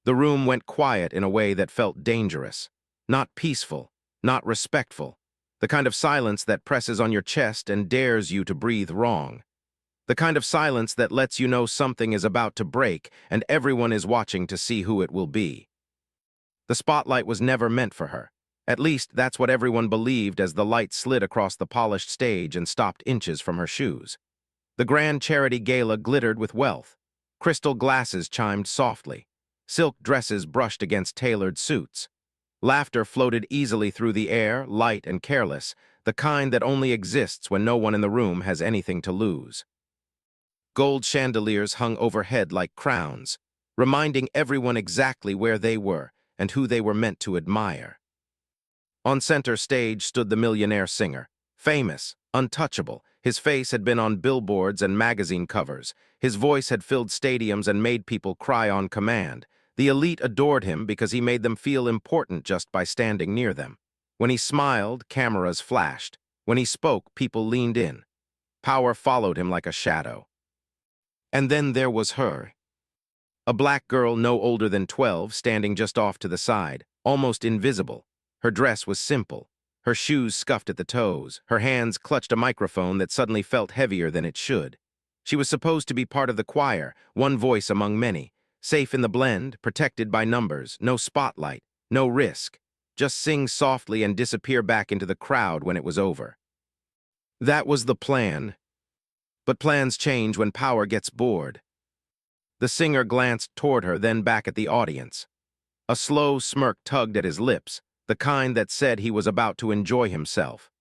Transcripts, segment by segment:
The room went quiet in a way that felt dangerous. Not peaceful, not respectful. The kind of silence that presses on your chest and dares you to breathe wrong. The kind of silence that lets you know something is about to break and everyone is watching to see who it will be. The spotlight was never meant for her. At least that's what everyone believed as the light slid across the polished stage and stopped inches from her shoes. The grand charity gala glittered with wealth. Crystal glasses chimed softly. Silk dresses brushed against tailored suits. Laughter floated easily through the air, light and careless, the kind that only exists when no one in the room has anything to lose. Gold chandeliers hung overhead like crowns, reminding everyone exactly where they were and who they were meant to admire. On center stage stood the millionaire singer, famous, untouchable. His face had been on billboards and magazine covers. His voice had filled stadiums and made people cry on command. The elite adored him because he made them feel important just by standing near them. When he smiled, cameras flashed. When he spoke, people leaned in. Power followed him like a shadow. And then there was her. A black girl no older than 12, standing just off to the side, almost invisible. Her dress was simple. Her shoes scuffed at the toes. Her hands clutched a microphone that suddenly felt heavier than it should. She was supposed to be part of the choir, one voice among many. Safe in the blend, protected by numbers, no spotlight, no risk. Just sing softly and disappear back into the crowd when it was over. That was the plan. But plans change when power gets bored. The singer glanced toward her, then back at the audience. A slow smirk tugged at his lips, the kind that said he was about to enjoy himself.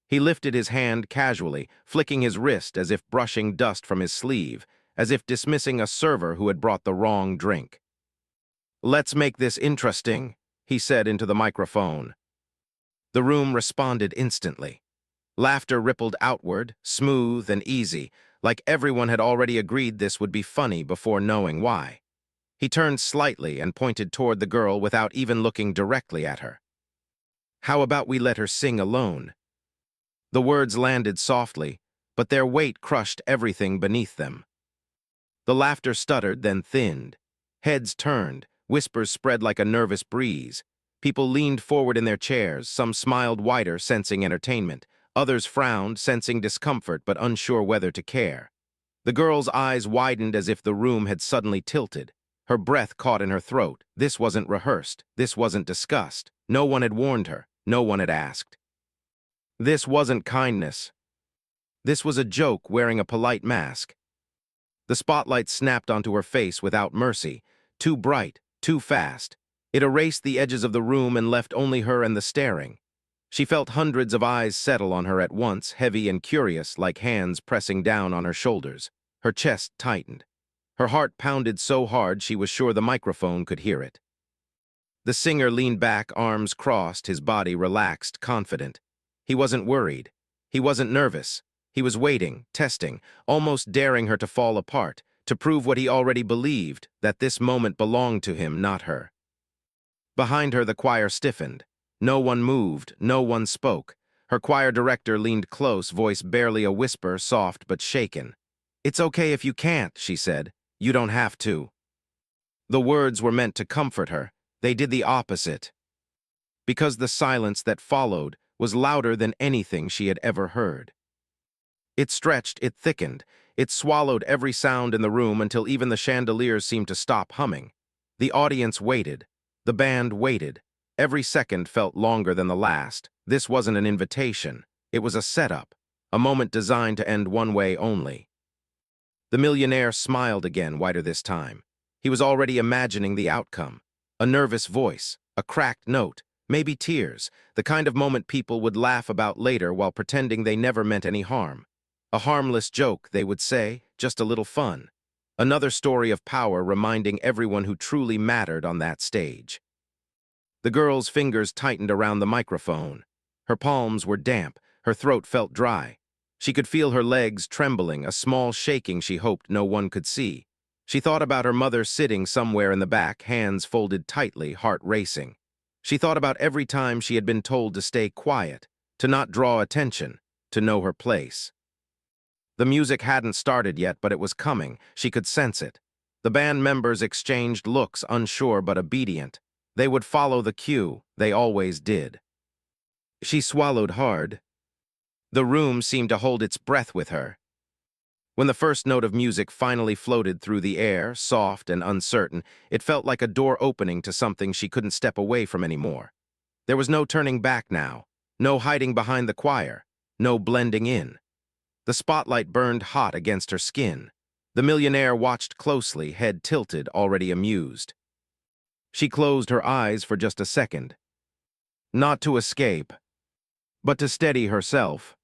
He lifted his hand casually, flicking his wrist as if brushing dust from his sleeve, as if dismissing a server who had brought the wrong drink. "Let's make this interesting," he said into the microphone. The room responded instantly. Laughter rippled outward, smooth and easy, like everyone had already agreed this would be funny before knowing why. He turned slightly and pointed toward the girl without even looking directly at her. "How about we let her sing alone?" The words landed softly, but their weight crushed everything beneath them. The laughter stuttered, then thinned. Heads turned, whispers spread like a nervous breeze. People leaned forward in their chairs, some smiled wider, sensing entertainment. Others frowned, sensing discomfort but unsure whether to care. The girl's eyes widened as if the room had suddenly tilted. Her breath caught in her throat. This wasn't rehearsed. This wasn't discussed. No one had warned her. No one had asked. This wasn't kindness. This was a joke wearing a polite mask. The spotlight snapped onto her face without mercy. Too bright, too fast. It erased the edges of the room and left only her and the staring. She felt hundreds of eyes settle on her at once, heavy and curious, like hands pressing down on her shoulders. Her chest tightened. Her heart pounded so hard she was sure the microphone could hear it. The singer leaned back, arms crossed, his body relaxed, confident. He wasn't worried. He wasn't nervous. He was waiting, testing, almost daring her to fall apart, to prove what he already believed, that this moment belonged to him, not her. Behind her, the choir stiffened. No one moved, no one spoke. Her choir director leaned close, voice barely a whisper, soft but shaken. "It's okay if you can't," she said. "You don't have to." The words were meant to comfort her. They did the opposite. Because the silence that followed was louder than anything she had ever heard. It stretched, it thickened, it swallowed every sound in the room until even the chandeliers seemed to stop humming. The audience waited. The band waited. Every second felt longer than the last. This wasn't an invitation. It was a setup, a moment designed to end one way only. The millionaire smiled again, wider this time. He was already imagining the outcome. A nervous voice, a cracked note, maybe tears, the kind of moment people would laugh about later while pretending they never meant any harm. A harmless joke, they would say, just a little fun. Another story of power reminding everyone who truly mattered on that stage. The girl's fingers tightened around the microphone. Her palms were damp, her throat felt dry. She could feel her legs trembling, a small shaking she hoped no one could see. She thought about her mother sitting somewhere in the back, hands folded tightly, heart racing. She thought about every time she had been told to stay quiet, to not draw attention, to know her place. The music hadn't started yet, but it was coming. She could sense it. The band members exchanged looks, unsure but obedient. They would follow the cue, they always did. She swallowed hard. The room seemed to hold its breath with her. When the first note of music finally floated through the air, soft and uncertain, it felt like a door opening to something she couldn't step away from anymore. There was no turning back now, no hiding behind the choir, no blending in. The spotlight burned hot against her skin. The millionaire watched closely, head tilted, already amused. She closed her eyes for just a second. Not to escape, but to steady herself.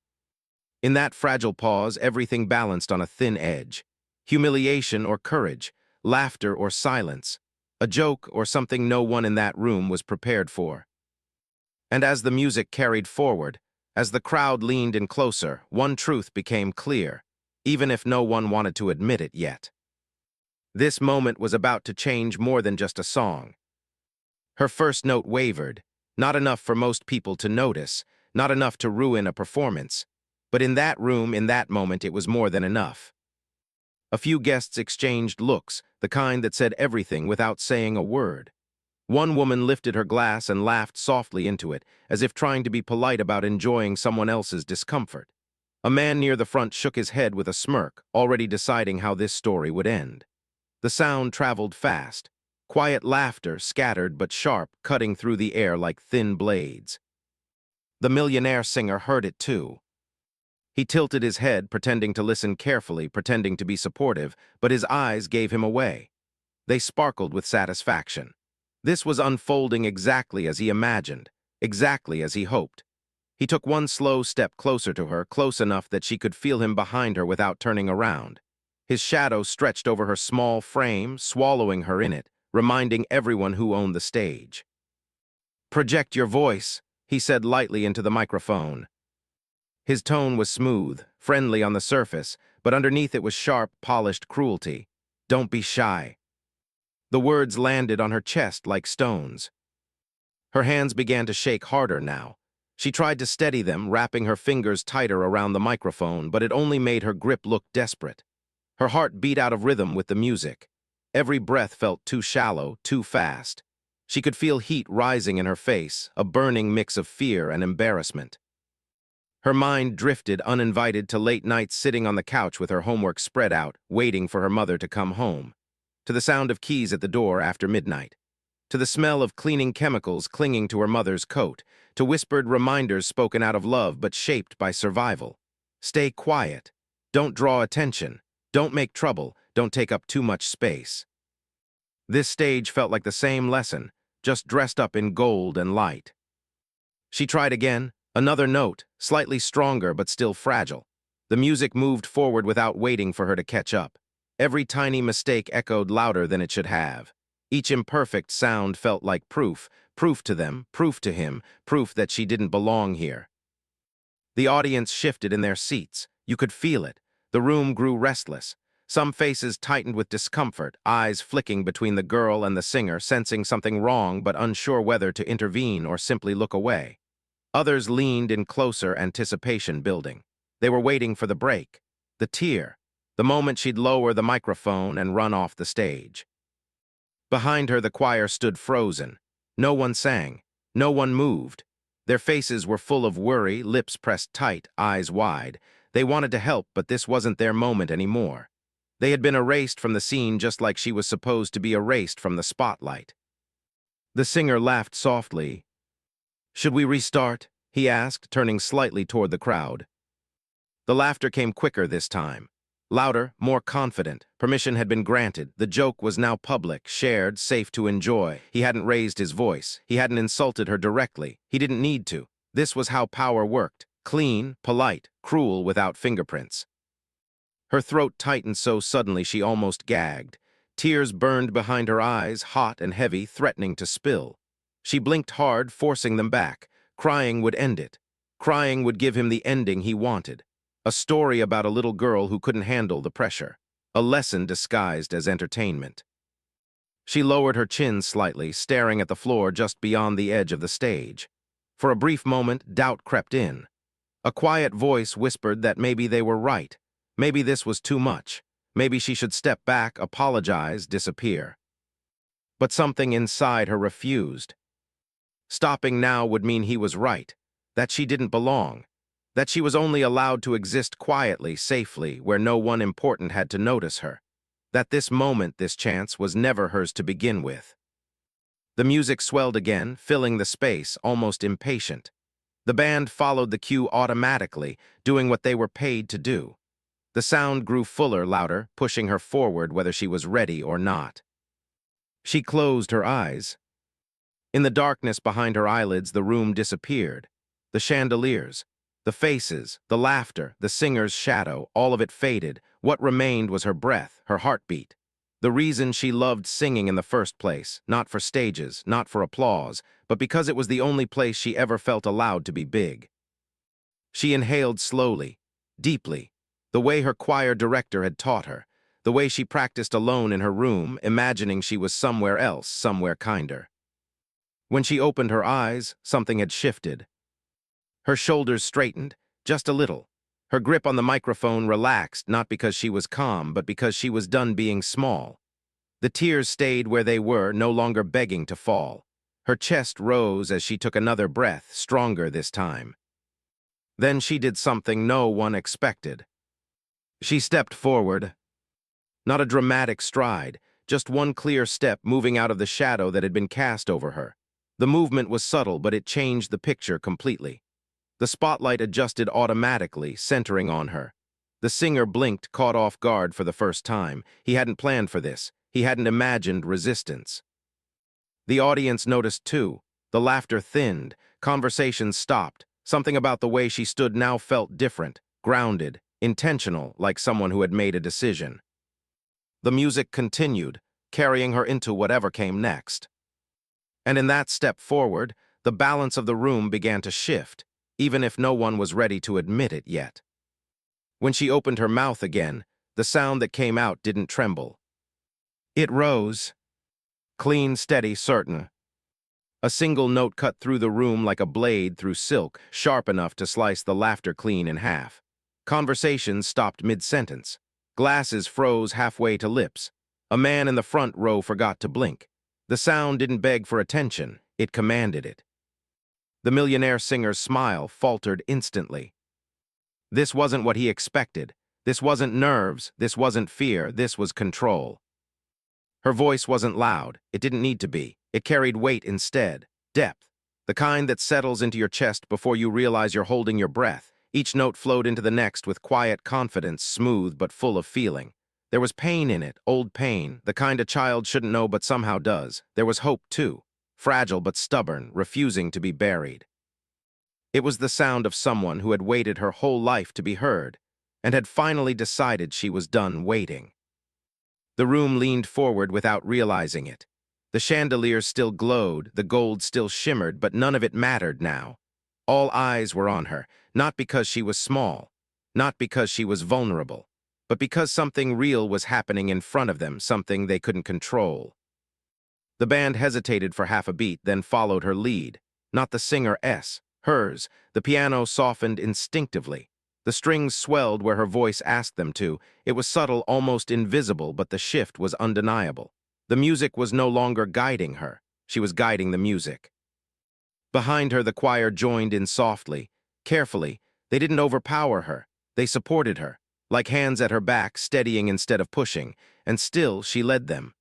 In that fragile pause, everything balanced on a thin edge. Humiliation or courage, laughter or silence, a joke or something no one in that room was prepared for. And as the music carried forward, as the crowd leaned in closer, one truth became clear, even if no one wanted to admit it yet. This moment was about to change more than just a song. Her first note wavered, not enough for most people to notice, not enough to ruin a performance. But in that room, in that moment, it was more than enough. A few guests exchanged looks, the kind that said everything without saying a word. One woman lifted her glass and laughed softly into it, as if trying to be polite about enjoying someone else's discomfort. A man near the front shook his head with a smirk, already deciding how this story would end. The sound traveled fast. Quiet laughter, scattered but sharp, cutting through the air like thin blades. The millionaire singer heard it too. He tilted his head, pretending to listen carefully, pretending to be supportive, but his eyes gave him away. They sparkled with satisfaction. This was unfolding exactly as he imagined, exactly as he hoped. He took one slow step closer to her, close enough that she could feel him behind her without turning around. His shadow stretched over her small frame, swallowing her in it, reminding everyone who owned the stage. "Project your voice," he said lightly into the microphone. His tone was smooth, friendly on the surface, but underneath it was sharp, polished cruelty. "Don't be shy." The words landed on her chest like stones. Her hands began to shake harder now. She tried to steady them, wrapping her fingers tighter around the microphone, but it only made her grip look desperate. Her heart beat out of rhythm with the music. Every breath felt too shallow, too fast. She could feel heat rising in her face, a burning mix of fear and embarrassment. Her mind drifted uninvited to late nights sitting on the couch with her homework spread out, waiting for her mother to come home. To the sound of keys at the door after midnight. To the smell of cleaning chemicals clinging to her mother's coat. To whispered reminders spoken out of love but shaped by survival. Stay quiet. Don't draw attention. Don't make trouble. Don't take up too much space. This stage felt like the same lesson, just dressed up in gold and light. She tried again. Another note, slightly stronger but still fragile. The music moved forward without waiting for her to catch up. Every tiny mistake echoed louder than it should have. Each imperfect sound felt like proof, proof to them, proof to him, proof that she didn't belong here. The audience shifted in their seats. You could feel it. The room grew restless. Some faces tightened with discomfort, eyes flicking between the girl and the singer, sensing something wrong but unsure whether to intervene or simply look away. Others leaned in closer, anticipation building. They were waiting for the break, the tear, the moment she'd lower the microphone and run off the stage. Behind her, the choir stood frozen. No one sang. No one moved. Their faces were full of worry, lips pressed tight, eyes wide. They wanted to help, but this wasn't their moment anymore. They had been erased from the scene just like she was supposed to be erased from the spotlight. The singer laughed softly. "Should we restart?" he asked, turning slightly toward the crowd. The laughter came quicker this time. Louder, more confident. Permission had been granted. The joke was now public, shared, safe to enjoy. He hadn't raised his voice. He hadn't insulted her directly. He didn't need to. This was how power worked. Clean, polite, cruel without fingerprints. Her throat tightened so suddenly she almost gagged. Tears burned behind her eyes, hot and heavy, threatening to spill. She blinked hard, forcing them back. Crying would end it. Crying would give him the ending he wanted. A story about a little girl who couldn't handle the pressure. A lesson disguised as entertainment. She lowered her chin slightly, staring at the floor just beyond the edge of the stage. For a brief moment, doubt crept in. A quiet voice whispered that maybe they were right. Maybe this was too much. Maybe she should step back, apologize, disappear. But something inside her refused. Stopping now would mean he was right, that she didn't belong, that she was only allowed to exist quietly, safely, where no one important had to notice her, that this moment, this chance, was never hers to begin with. The music swelled again, filling the space, almost impatient. The band followed the cue automatically, doing what they were paid to do. The sound grew fuller, louder, pushing her forward whether she was ready or not. She closed her eyes. In the darkness behind her eyelids, the room disappeared. The chandeliers, the faces, the laughter, the singer's shadow, all of it faded. What remained was her breath, her heartbeat. The reason she loved singing in the first place, not for stages, not for applause, but because it was the only place she ever felt allowed to be big. She inhaled slowly, deeply, the way her choir director had taught her, the way she practiced alone in her room, imagining she was somewhere else, somewhere kinder. When she opened her eyes, something had shifted. Her shoulders straightened, just a little. Her grip on the microphone relaxed, not because she was calm, but because she was done being small. The tears stayed where they were, no longer begging to fall. Her chest rose as she took another breath, stronger this time. Then she did something no one expected. She stepped forward. Not a dramatic stride, just one clear step moving out of the shadow that had been cast over her. The movement was subtle, but it changed the picture completely. The spotlight adjusted automatically, centering on her. The singer blinked, caught off guard for the first time. He hadn't planned for this. He hadn't imagined resistance. The audience noticed too. The laughter thinned. Conversations stopped. Something about the way she stood now felt different, grounded, intentional, like someone who had made a decision. The music continued, carrying her into whatever came next. And in that step forward, the balance of the room began to shift, even if no one was ready to admit it yet. When she opened her mouth again, the sound that came out didn't tremble. It rose. Clean, steady, certain. A single note cut through the room like a blade through silk, sharp enough to slice the laughter clean in half. Conversations stopped mid-sentence. Glasses froze halfway to lips. A man in the front row forgot to blink. The sound didn't beg for attention, it commanded it. The millionaire singer's smile faltered instantly. This wasn't what he expected. This wasn't nerves, this wasn't fear, this was control. Her voice wasn't loud, it didn't need to be. It carried weight instead, depth, the kind that settles into your chest before you realize you're holding your breath. Each note flowed into the next with quiet confidence, smooth but full of feeling. There was pain in it, old pain, the kind a child shouldn't know but somehow does. There was hope, too, fragile but stubborn, refusing to be buried. It was the sound of someone who had waited her whole life to be heard, and had finally decided she was done waiting. The room leaned forward without realizing it. The chandeliers still glowed, the gold still shimmered, but none of it mattered now. All eyes were on her, not because she was small, not because she was vulnerable, but because something real was happening in front of them, something they couldn't control. The band hesitated for half a beat, then followed her lead. Not the singer's, hers. The piano softened instinctively. The strings swelled where her voice asked them to. It was subtle, almost invisible, but the shift was undeniable. The music was no longer guiding her. She was guiding the music. Behind her, the choir joined in softly, carefully. They didn't overpower her. They supported her, like hands at her back, steadying instead of pushing, and still she led them.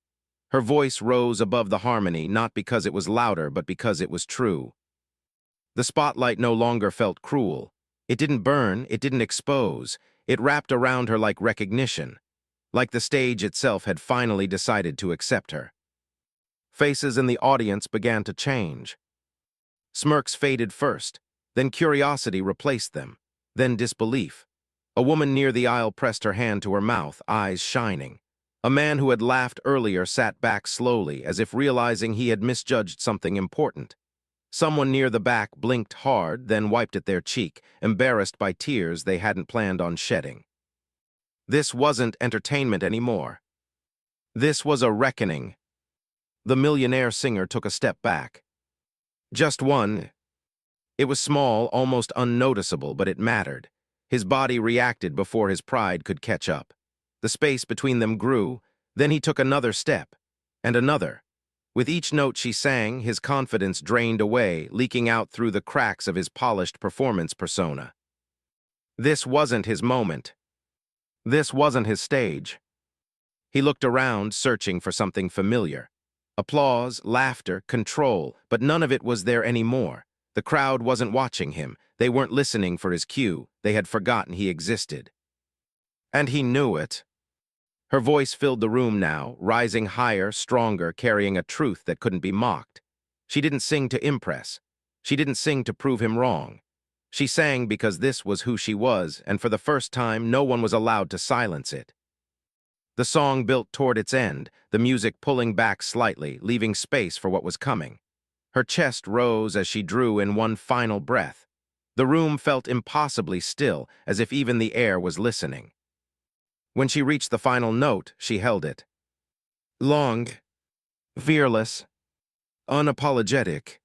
Her voice rose above the harmony, not because it was louder, but because it was true. The spotlight no longer felt cruel. It didn't burn, it didn't expose. It wrapped around her like recognition, like the stage itself had finally decided to accept her. Faces in the audience began to change. Smirks faded first, then curiosity replaced them, then disbelief. A woman near the aisle pressed her hand to her mouth, eyes shining. A man who had laughed earlier sat back slowly, as if realizing he had misjudged something important. Someone near the back blinked hard, then wiped at their cheek, embarrassed by tears they hadn't planned on shedding. This wasn't entertainment anymore. This was a reckoning. The millionaire singer took a step back. Just one. It was small, almost unnoticeable, but it mattered. His body reacted before his pride could catch up. The space between them grew, then he took another step, and another. With each note she sang, his confidence drained away, leaking out through the cracks of his polished performance persona. This wasn't his moment. This wasn't his stage. He looked around, searching for something familiar. Applause, laughter, control, but none of it was there anymore. The crowd wasn't watching him. They weren't listening for his cue. They had forgotten he existed. And he knew it. Her voice filled the room now, rising higher, stronger, carrying a truth that couldn't be mocked. She didn't sing to impress. She didn't sing to prove him wrong. She sang because this was who she was, and for the first time, no one was allowed to silence it. The song built toward its end, the music pulling back slightly, leaving space for what was coming. Her chest rose as she drew in one final breath. The room felt impossibly still, as if even the air was listening. When she reached the final note, she held it. Long, fearless, unapologetic.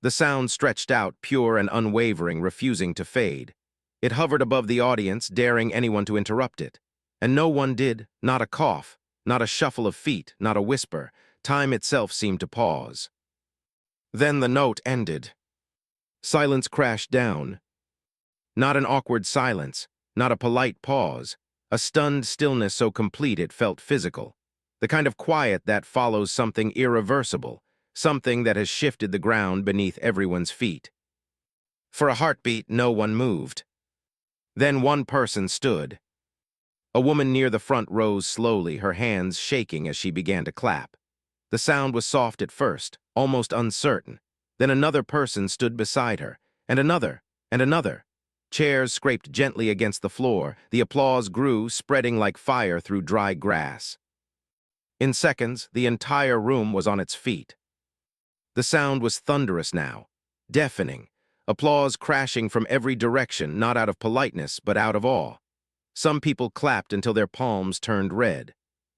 The sound stretched out, pure and unwavering, refusing to fade. It hovered above the audience, daring anyone to interrupt it. And no one did, not a cough, not a shuffle of feet, not a whisper. Time itself seemed to pause. Then the note ended. Silence crashed down. Not an awkward silence, not a polite pause. A stunned stillness so complete it felt physical. The kind of quiet that follows something irreversible, something that has shifted the ground beneath everyone's feet. For a heartbeat, no one moved. Then one person stood. A woman near the front rose slowly, her hands shaking as she began to clap. The sound was soft at first, almost uncertain. Then another person stood beside her, and another, and another. Chairs scraped gently against the floor. The applause grew, spreading like fire through dry grass. In seconds, the entire room was on its feet. The sound was thunderous now, deafening, applause crashing from every direction, not out of politeness, but out of awe. Some people clapped until their palms turned red.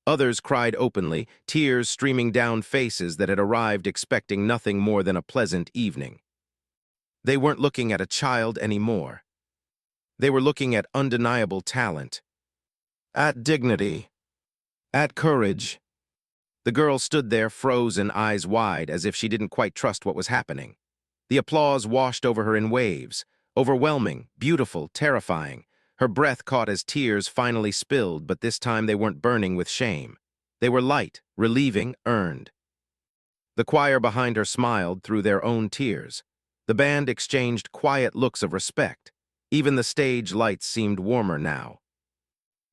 Others cried openly, tears streaming down faces that had arrived expecting nothing more than a pleasant evening. They weren't looking at a child anymore. They were looking at undeniable talent, at dignity, at courage. The girl stood there, frozen, eyes wide, as if she didn't quite trust what was happening. The applause washed over her in waves, overwhelming, beautiful, terrifying. Her breath caught as tears finally spilled, but this time they weren't burning with shame. They were light, relieving, earned. The choir behind her smiled through their own tears. The band exchanged quiet looks of respect. Even the stage lights seemed warmer now.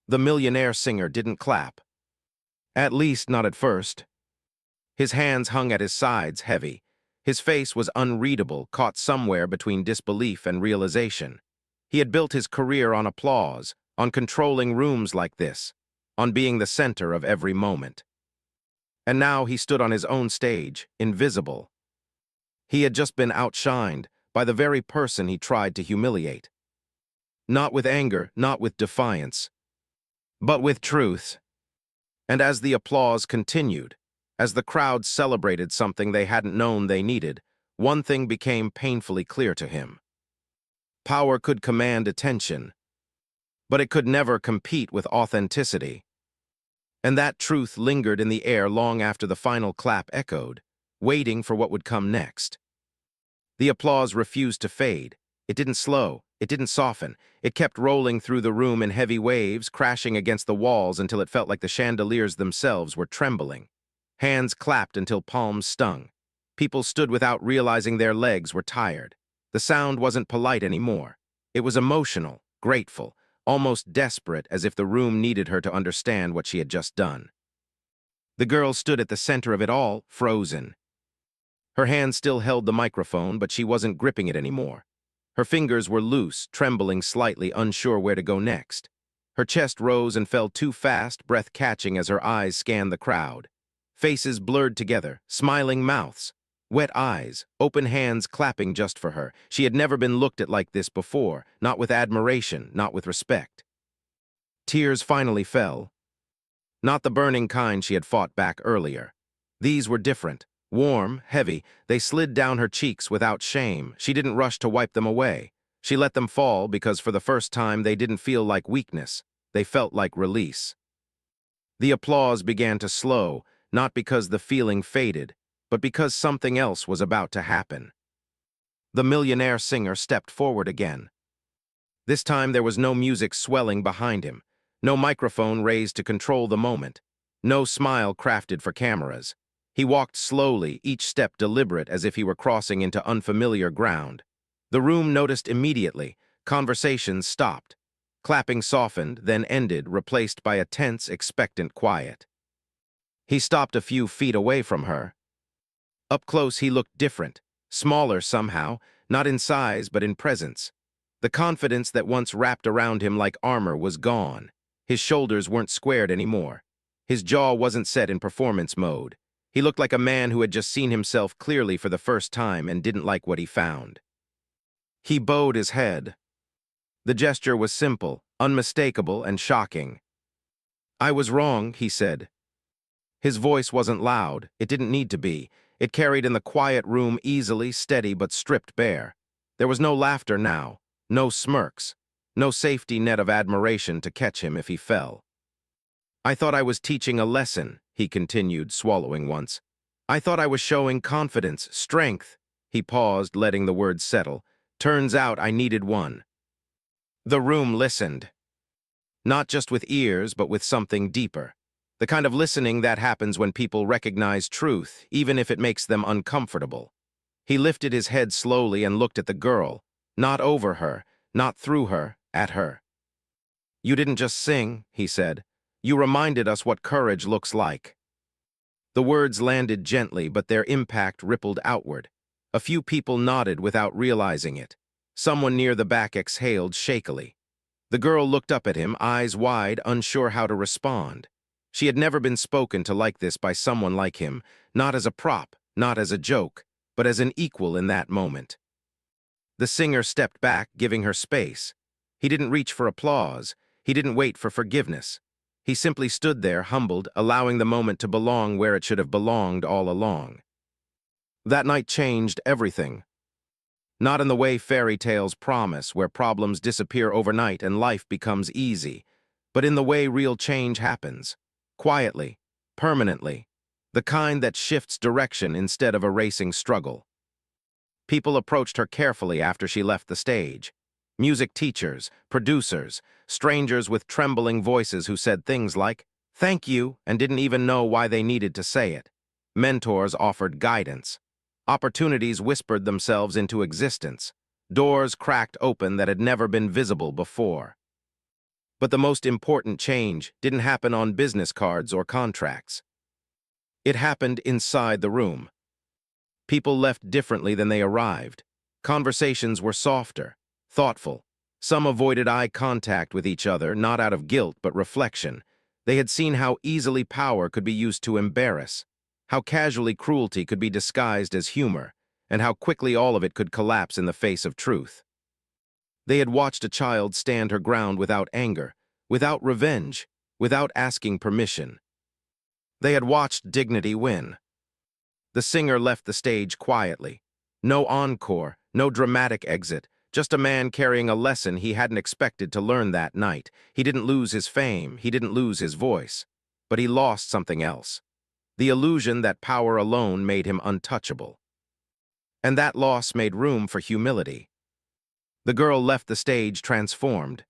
The millionaire singer didn't clap. At least not at first. His hands hung at his sides, heavy. His face was unreadable, caught somewhere between disbelief and realization. He had built his career on applause, on controlling rooms like this, on being the center of every moment. And now he stood on his own stage, invisible. He had just been outshined by the very person he tried to humiliate. Not with anger, not with defiance, but with truth. And as the applause continued, as the crowd celebrated something they hadn't known they needed, one thing became painfully clear to him. Power could command attention, but it could never compete with authenticity. And that truth lingered in the air long after the final clap echoed, waiting for what would come next. The applause refused to fade. It didn't slow. It didn't soften. It kept rolling through the room in heavy waves, crashing against the walls until it felt like the chandeliers themselves were trembling. Hands clapped until palms stung. People stood without realizing their legs were tired. The sound wasn't polite anymore. It was emotional, grateful, almost desperate, as if the room needed her to understand what she had just done. The girl stood at the center of it all, frozen. Her hand still held the microphone, but she wasn't gripping it anymore. Her fingers were loose, trembling slightly, unsure where to go next. Her chest rose and fell too fast, breath catching as her eyes scanned the crowd. Faces blurred together, smiling mouths, wet eyes, open hands clapping just for her. She had never been looked at like this before, not with admiration, not with respect. Tears finally fell. Not the burning kind she had fought back earlier. These were different. Warm, heavy, they slid down her cheeks without shame. She didn't rush to wipe them away. She let them fall because for the first time they didn't feel like weakness. They felt like release. The applause began to slow, not because the feeling faded, but because something else was about to happen. The millionaire singer stepped forward again. This time there was no music swelling behind him, no microphone raised to control the moment, no smile crafted for cameras. He walked slowly, each step deliberate as if he were crossing into unfamiliar ground. The room noticed immediately. Conversations stopped. Clapping softened, then ended, replaced by a tense, expectant quiet. He stopped a few feet away from her. Up close he looked different, smaller somehow, not in size but in presence. The confidence that once wrapped around him like armor was gone. His shoulders weren't squared anymore. His jaw wasn't set in performance mode. He looked like a man who had just seen himself clearly for the first time and didn't like what he found. He bowed his head. The gesture was simple, unmistakable, and shocking. "I was wrong," he said. His voice wasn't loud. It didn't need to be. It carried in the quiet room easily, steady, but stripped bare. There was no laughter now, no smirks, no safety net of admiration to catch him if he fell. "I thought I was teaching a lesson," he continued, swallowing once. "I thought I was showing confidence, strength." He paused, letting the words settle. "Turns out I needed one." The room listened. Not just with ears, but with something deeper. The kind of listening that happens when people recognize truth, even if it makes them uncomfortable. He lifted his head slowly and looked at the girl, not over her, not through her, at her. "You didn't just sing," he said. "You reminded us what courage looks like." The words landed gently, but their impact rippled outward. A few people nodded without realizing it. Someone near the back exhaled shakily. The girl looked up at him, eyes wide, unsure how to respond. She had never been spoken to like this by someone like him, not as a prop, not as a joke, but as an equal in that moment. The singer stepped back, giving her space. He didn't reach for applause. He didn't wait for forgiveness. He simply stood there, humbled, allowing the moment to belong where it should have belonged all along. That night changed everything. Not in the way fairy tales promise, where problems disappear overnight and life becomes easy, but in the way real change happens. Quietly, permanently, the kind that shifts direction instead of erasing struggle. People approached her carefully after she left the stage. Music teachers, producers, strangers with trembling voices who said things like, "Thank you," and didn't even know why they needed to say it. Mentors offered guidance. Opportunities whispered themselves into existence. Doors cracked open that had never been visible before. But the most important change didn't happen on business cards or contracts. It happened inside the room. People left differently than they arrived. Conversations were softer, thoughtful. Some avoided eye contact with each other, not out of guilt but reflection. They had seen how easily power could be used to embarrass, how casually cruelty could be disguised as humor, and how quickly all of it could collapse in the face of truth. They had watched a child stand her ground without anger, without revenge, without asking permission. They had watched dignity win. The singer left the stage quietly. No encore, no dramatic exit, just a man carrying a lesson he hadn't expected to learn that night. He didn't lose his fame, he didn't lose his voice, but he lost something else. The illusion that power alone made him untouchable. And that loss made room for humility. The girl left the stage transformed.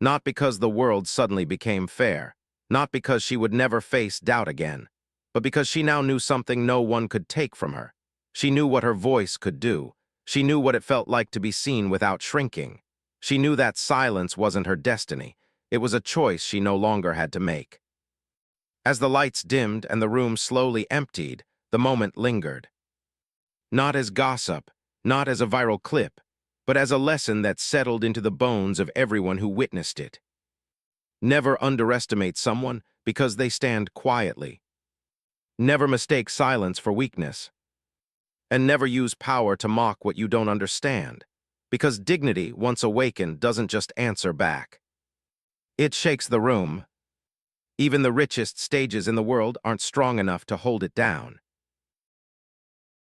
Not because the world suddenly became fair, not because she would never face doubt again, but because she now knew something no one could take from her. She knew what her voice could do. She knew what it felt like to be seen without shrinking. She knew that silence wasn't her destiny. It was a choice she no longer had to make. As the lights dimmed and the room slowly emptied, the moment lingered. Not as gossip, not as a viral clip, but as a lesson that settled into the bones of everyone who witnessed it. Never underestimate someone because they stand quietly. Never mistake silence for weakness. And never use power to mock what you don't understand, because dignity, once awakened, doesn't just answer back. It shakes the room. Even the richest stages in the world aren't strong enough to hold it down.